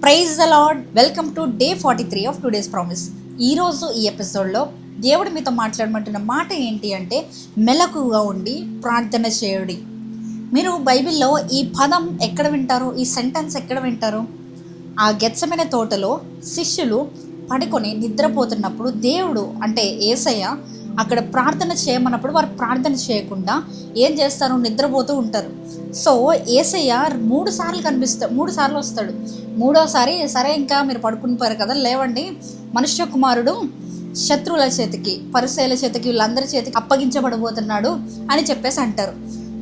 Praise the lord. Welcome to day 43 of today's promise. ఈరోజు ఈ ఎపిసోడ్లో దేవుడు మీతో మాట్లాడమంటున్న మాట ఏంటి అంటే, మెలకుగా ఉండి ప్రార్థన చేయుడి. మీరు బైబిల్లో ఈ పదం ఎక్కడ వింటారు, ఈ సెంటెన్స్ ఎక్కడ వింటారు? ఆ గెత్సెమనే తోటలో శిష్యులు పడుకొని నిద్రపోతున్నప్పుడు దేవుడు అంటే యేసయ్య అక్కడ ప్రార్థన చేయమన్నప్పుడు వారు ప్రార్థన చేయకుండా ఏం చేస్తారు, నిద్రపోతూ ఉంటారు. సో యేసయ్య 3 సార్లు వస్తాడు. మూడోసారి సరే ఇంకా మీరు పడుకునిపోయారు కదా, లేవండి, మనుష్య కుమారుడు శత్రువుల చేతికి, పరిసయ్యుల చేతికి, వీళ్ళందరి చేతికి అప్పగించబడబోతున్నాడు అని చెప్పేసి అంటారు.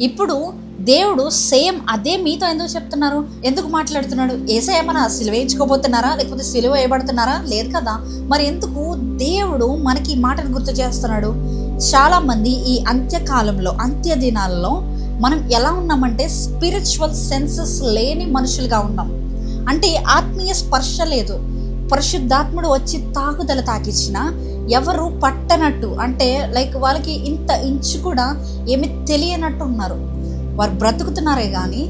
ఇప్పుడు దేవుడు సేమ్ అదే మీతో ఎందుకు చెప్తున్నారు, ఎందుకు మాట్లాడుతున్నాడు? యేసయ్య ఏమన్నా సిలువ వేయించుకోబోతున్నారా, లేకపోతే సిలువ వేయబడుతున్నారా? లేదు కదా. మరి ఎందుకు దేవుడు మనకి ఈ మాటను గుర్తు చేస్తున్నాడు? చాలామంది ఈ అంత్యకాలంలో, అంత్య దినాలలో మనం ఎలా ఉన్నామంటే స్పిరిచువల్ సెన్సెస్ లేని మనుషులుగా ఉన్నాం. అంటే ఆత్మీయ స్పర్శ లేదు. పరిశుద్ధాత్ముడు వచ్చి తాకుదల తాకిచ్చినా ఎవరు పట్టనట్టు, అంటే లైక్ వాళ్ళకి ఇంత ఇంచు కూడా ఏమి తెలియనట్టు ఉన్నారు. వారు బ్రతుకుతున్నారే కానీ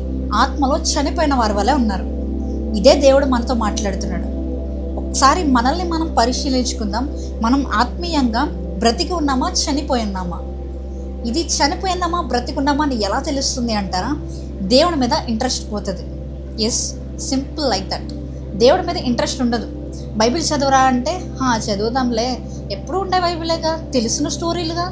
ఆత్మలో చనిపోయిన వారి వల్లే ఉన్నారు. ఇదే దేవుడు మనతో మాట్లాడుతున్నాడు. ఒకసారి మనల్ని మనం పరిశీలించుకుందాం. మనం ఆత్మీయంగా బ్రతికి ఉన్నామా, చనిపోయి ఉన్నామా? ఇది చనిపోయిందామా, బ్రతికున్నామా అని ఎలా తెలుస్తుంది అంటారా? దేవుడి మీద ఇంట్రెస్ట్ పోతుంది. Yes, simple like that. దేవుడి మీద ఇంట్రెస్ట్ ఉండదు. బైబిల్ చదువురా అంటే చదువుదాంలే, ఎప్పుడు ఉండే బైబిలేగా, తెలిసిన స్టోరీలుగా.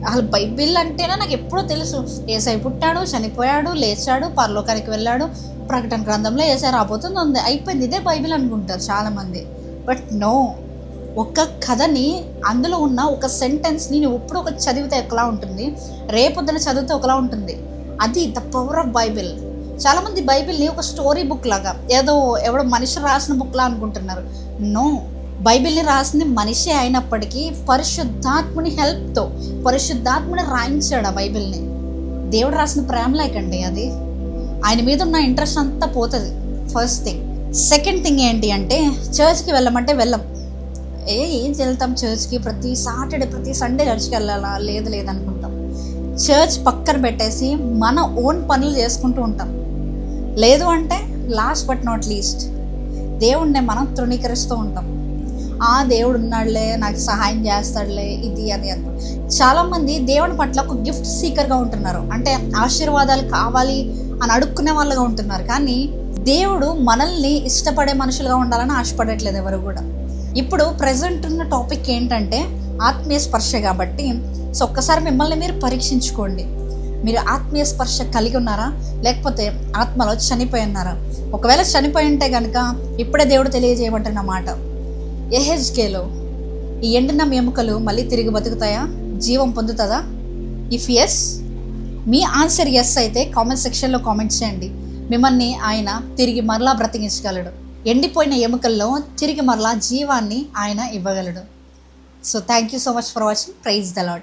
అసలు బైబిల్ అంటేనే నాకు ఎప్పుడో తెలుసు. యేసయ్య పుట్టాడు, చనిపోయాడు, లేచాడు, పరలోకానికి వెళ్ళాడు, ప్రకటన గ్రంథంలో యేసయ్య రాబోతుంది ఉంది, అయిపోయింది, ఇదే బైబిల్ అనుకుంటారు చాలామంది. బట్ నో, ఒక కథని, అందులో ఉన్న ఒక సెంటెన్స్ని నువ్వు ఇప్పుడు ఒక చదివితే ఒకలా ఉంటుంది, రేపొద్దున చదివితే ఒకలా ఉంటుంది. అది ద పవర్ ఆఫ్ బైబిల్. చాలామంది బైబిల్ని ఒక స్టోరీ బుక్ లాగా, ఎవడో మనిషి రాసిన బుక్లా అనుకుంటున్నారు. నో, బైబిల్ని రాసింది మనిషి అయినప్పటికీ పరిశుద్ధాత్ముని హెల్ప్తో, పరిశుద్ధాత్ముని రాయించాడు ఆ బైబిల్ని. దేవుడు రాసిన ప్రేమ లేకండి అది. ఆయన మీద ఉన్న ఇంట్రెస్ట్ అంతా పోతుంది. First thing. సెకండ్ థింగ్ ఏంటి అంటే, చర్చ్కి వెళ్ళమంటే వెళ్ళం. ఏం వెళ్తాం చర్చ్కి? ప్రతి సాటర్డే, ప్రతి సండే చర్చ్కి వెళ్ళాలా? లేదు అనుకుంటాం. చర్చ్ పక్కన పెట్టేసి మన ఓన్ పనులు చేసుకుంటూ ఉంటాం. లేదు అంటే లాస్ట్ బట్ నాట్ లీస్ట్ దేవుడిని మనం తృణీకరిస్తూ ఉంటాం. దేవుడు ఉన్నాడులే, నాకు సహాయం చేస్తాడులే, ఇది అది అని. చాలామంది దేవుని పట్ల ఒక గిఫ్ట్ సీకర్గా ఉంటున్నారు. అంటే ఆశీర్వాదాలు కావాలి అని అడుక్కునే వాళ్ళగా ఉంటున్నారు. కానీ దేవుడు మనల్ని ఇష్టపడే మనుషులుగా ఉండాలని ఆశపడట్లేదు ఎవరు కూడా. ఇప్పుడు ప్రజెంట్ ఉన్న టాపిక్ ఏంటంటే ఆత్మీయ స్పర్శ కాబట్టి, సో ఒక్కసారి మిమ్మల్ని మీరు పరీక్షించుకోండి. మీరు ఆత్మీయ స్పర్శ కలిగి ఉన్నారా, లేకపోతే ఆత్మలో చనిపోయి ఉన్నారా? ఒకవేళ చనిపోయి ఉంటే కనుక ఇప్పుడే దేవుడు తెలియజేయమంటున్న మాట, యెహెజ్కేలు, ఈ ఎండిన ఎముకలు మళ్ళీ తిరిగి బతుకుతాయా, జీవం పొందుతుందా? ఇఫ్ ఎస్, మీ ఆన్సర్ ఎస్ అయితే కామెంట్ సెక్షన్లో కామెంట్ చేయండి. మిమ్మల్ని ఆయన తిరిగి మరలా బ్రతికించగలడు. ఎండిపోయిన ఎముకల్లో తిరిగి మరలా జీవాన్ని ఆయన ఇవ్వగలడు. So thank you so much for watching. Praise the lord.